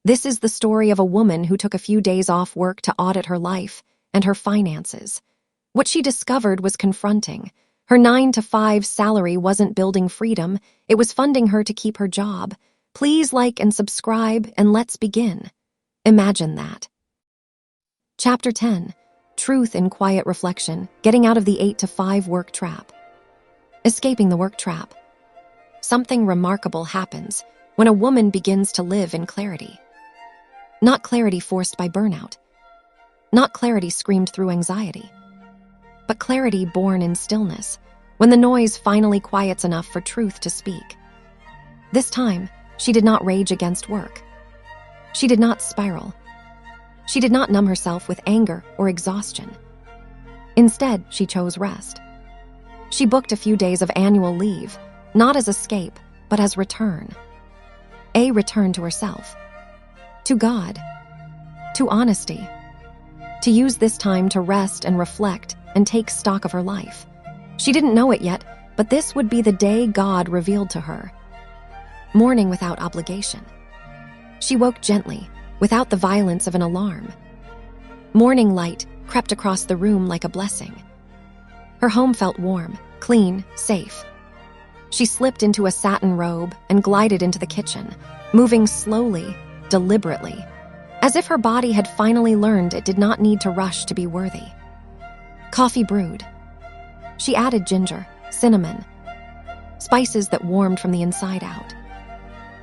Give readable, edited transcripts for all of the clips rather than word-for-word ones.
This is the story of a woman who took a few days off work to audit her life and her finances. What she discovered was confronting. Her 9-to-5 salary wasn't building freedom, it was funding her to keep her job. Please like and subscribe, and let's begin. Imagine that. Chapter 10. Truth in Quiet Reflection, Getting Out of the 8-to-5 Work Trap. Escaping the work trap. Something remarkable happens when a woman begins to live in clarity. Not clarity forced by burnout. Not clarity screamed through anxiety. But clarity born in stillness, when the noise finally quiets enough for truth to speak. This time, she did not rage against work. She did not spiral. She did not numb herself with anger or exhaustion. Instead, she chose rest. She booked a few days of annual leave, not as escape, but as return. A return to herself, to God, to honesty, to use this time to rest and reflect and take stock of her life. She didn't know it yet, but this would be the day God revealed to her. Morning without obligation. She woke gently, without the violence of an alarm. Morning light crept across the room like a blessing. Her home felt warm, clean, safe. She slipped into a satin robe and glided into the kitchen, moving slowly, deliberately, as if her body had finally learned it did not need to rush to be worthy. Coffee brewed. She added ginger, cinnamon, spices that warmed from the inside out.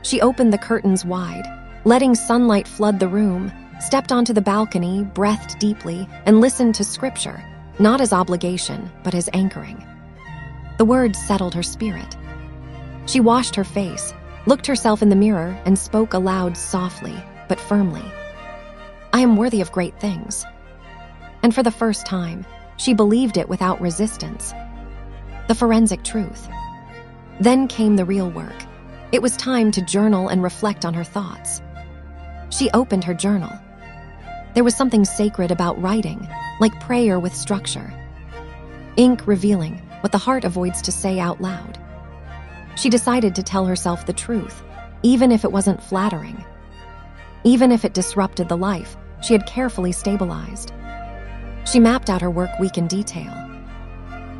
She opened the curtains wide, letting sunlight flood the room, stepped onto the balcony, breathed deeply, and listened to scripture, not as obligation, but as anchoring. The words settled her spirit. She washed her face, looked herself in the mirror, and spoke aloud softly, but firmly. I am worthy of great things. And for the first time, she believed it without resistance. The forensic truth. Then came the real work. It was time to journal and reflect on her thoughts. She opened her journal. There was something sacred about writing, like prayer with structure. Ink revealing what the heart avoids to say out loud. She decided to tell herself the truth, even if it wasn't flattering. Even if it disrupted the life she had carefully stabilized. She mapped out her work week in detail.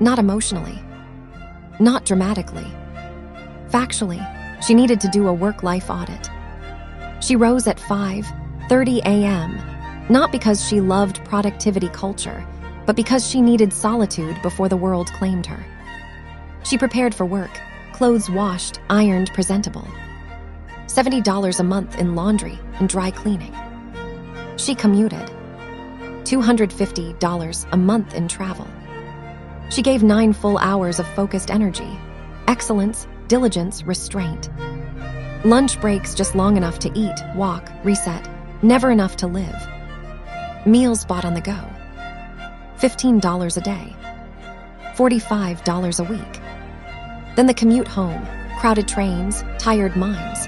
Not emotionally. Not dramatically. Factually, she needed to do a work-life audit. She rose at 5:30 a.m., not because she loved productivity culture, but because she needed solitude before the world claimed her. She prepared for work, clothes washed, ironed, presentable. $70 a month in laundry and dry cleaning. She commuted. $250 a month in travel. She gave 9 full hours of focused energy, excellence, diligence, restraint. Lunch breaks just long enough to eat, walk, reset, never enough to live. Meals bought on the go. $15 a day. $45 a week. Then the commute home, crowded trains, tired minds.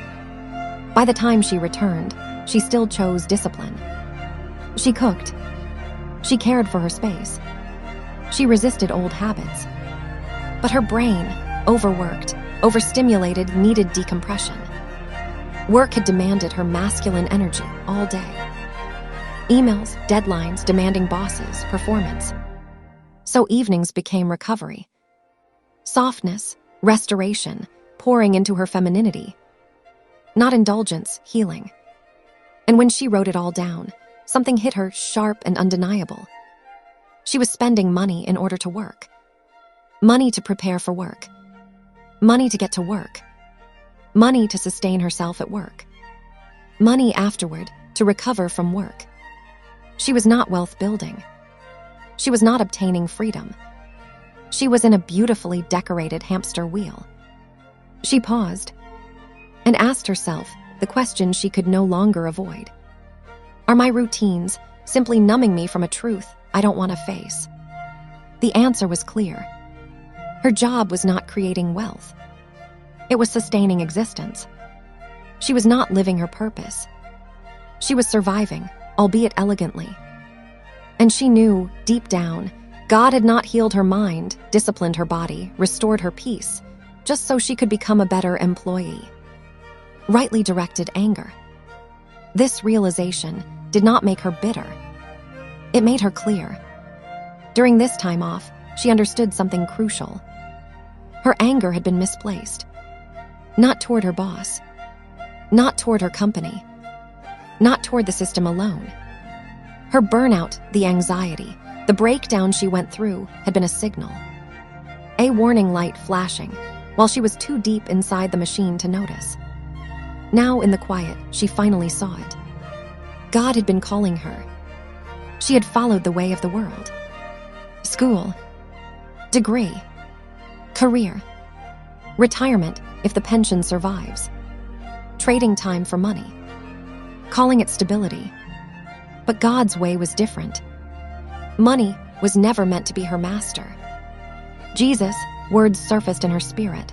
By the time she returned, she still chose discipline. She cooked. She cared for her space. She resisted old habits. But her brain, overworked, overstimulated, needed decompression. Work had demanded her masculine energy all day. Emails, deadlines, demanding bosses, performance. So evenings became recovery. Softness, restoration, pouring into her femininity. Not indulgence, healing. And when she wrote it all down, something hit her sharp and undeniable. She was spending money in order to work. Money to prepare for work. Money to get to work. Money to sustain herself at work. Money afterward to recover from work. She was not wealth building. She was not obtaining freedom. She was in a beautifully decorated hamster wheel. She paused and asked herself the question she could no longer avoid. Are my routines simply numbing me from a truth I don't want to face? The answer was clear. Her job was not creating wealth. It was sustaining existence. She was not living her purpose. She was surviving, albeit elegantly. And she knew, deep down, God had not healed her mind, disciplined her body, restored her peace, just so she could become a better employee. Rightly directed anger. This realization did not make her bitter. It made her clear. During this time off, she understood something crucial. Her anger had been misplaced. Not toward her boss. Not toward her company. Not toward the system alone. Her burnout, the anxiety, the breakdown she went through had been a signal. A warning light flashing, while she was too deep inside the machine to notice. Now, in the quiet, she finally saw it. God had been calling her. She had followed the way of the world. School, degree, career, retirement if the pension survives, trading time for money, calling it stability. But God's way was different. Money was never meant to be her master. Jesus' words surfaced in her spirit.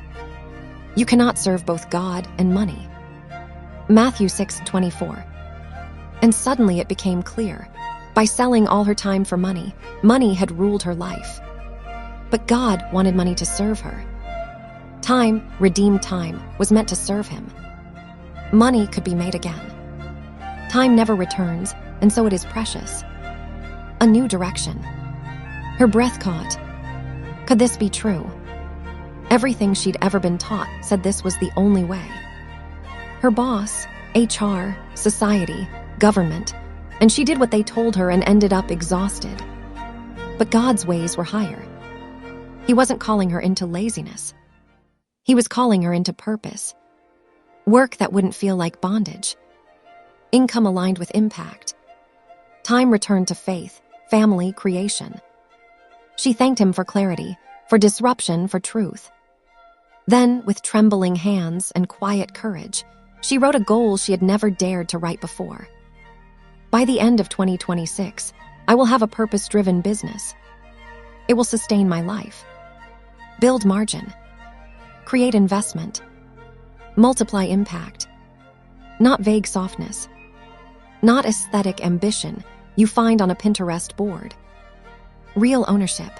You cannot serve both God and money. Matthew 6:24. And suddenly it became clear. By selling all her time for money, money had ruled her life. But God wanted money to serve her. Time, redeemed time, was meant to serve him. Money could be made again. Time never returns, and so it is precious. A new direction. Her breath caught. Could this be true? Everything she'd ever been taught said this was the only way. Her boss, HR, society, government, and she did what they told her and ended up exhausted. But God's ways were higher. He wasn't calling her into laziness. He was calling her into purpose. Work that wouldn't feel like bondage. Income aligned with impact. Time returned to faith, family, creation. She thanked him for clarity, for disruption, for truth. Then, with trembling hands and quiet courage, she wrote a goal she had never dared to write before. By the end of 2026, I will have a purpose-driven business. It will sustain my life. Build margin. Create investment. Multiply impact. Not vague softness. Not aesthetic ambition you find on a Pinterest board. Real ownership.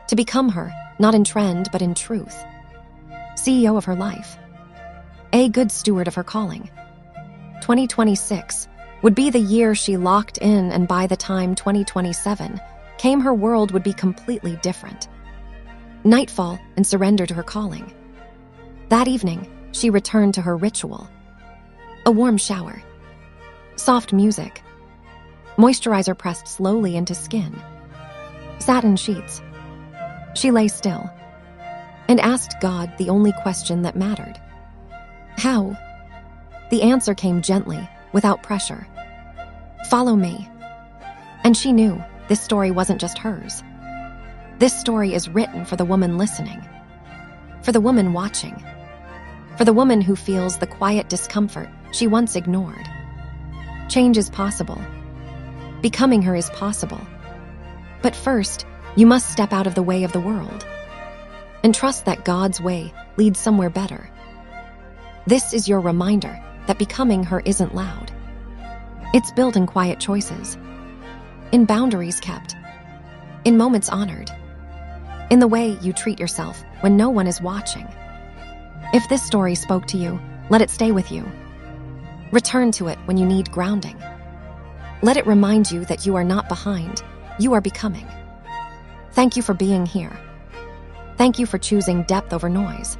To become her, not in trend but in truth. CEO of her life. A good steward of her calling. 2026 would be the year she locked in, and by the time 2027 came, her world would be completely different. Nightfall and surrender to her calling. That evening, she returned to her ritual. A warm shower. Soft music. Moisturizer pressed slowly into skin. Satin sheets. She lay still and asked God the only question that mattered. How? The answer came gently, without pressure. Follow me. And she knew this story wasn't just hers. This story is written for the woman listening, for the woman watching, for the woman who feels the quiet discomfort she once ignored. Change is possible. Becoming her is possible. But first, you must step out of the way of the world and trust that God's way leads somewhere better. This is your reminder that becoming her isn't loud. It's built in quiet choices, in boundaries kept, in moments honored, in the way you treat yourself when no one is watching. If this story spoke to you, let it stay with you. Return to it when you need grounding. Let it remind you that you are not behind, you are becoming. Thank you for being here. Thank you for choosing depth over noise.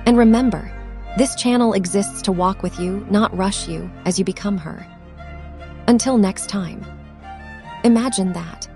And remember, this channel exists to walk with you, not rush you as you become her. Until next time, imagine that.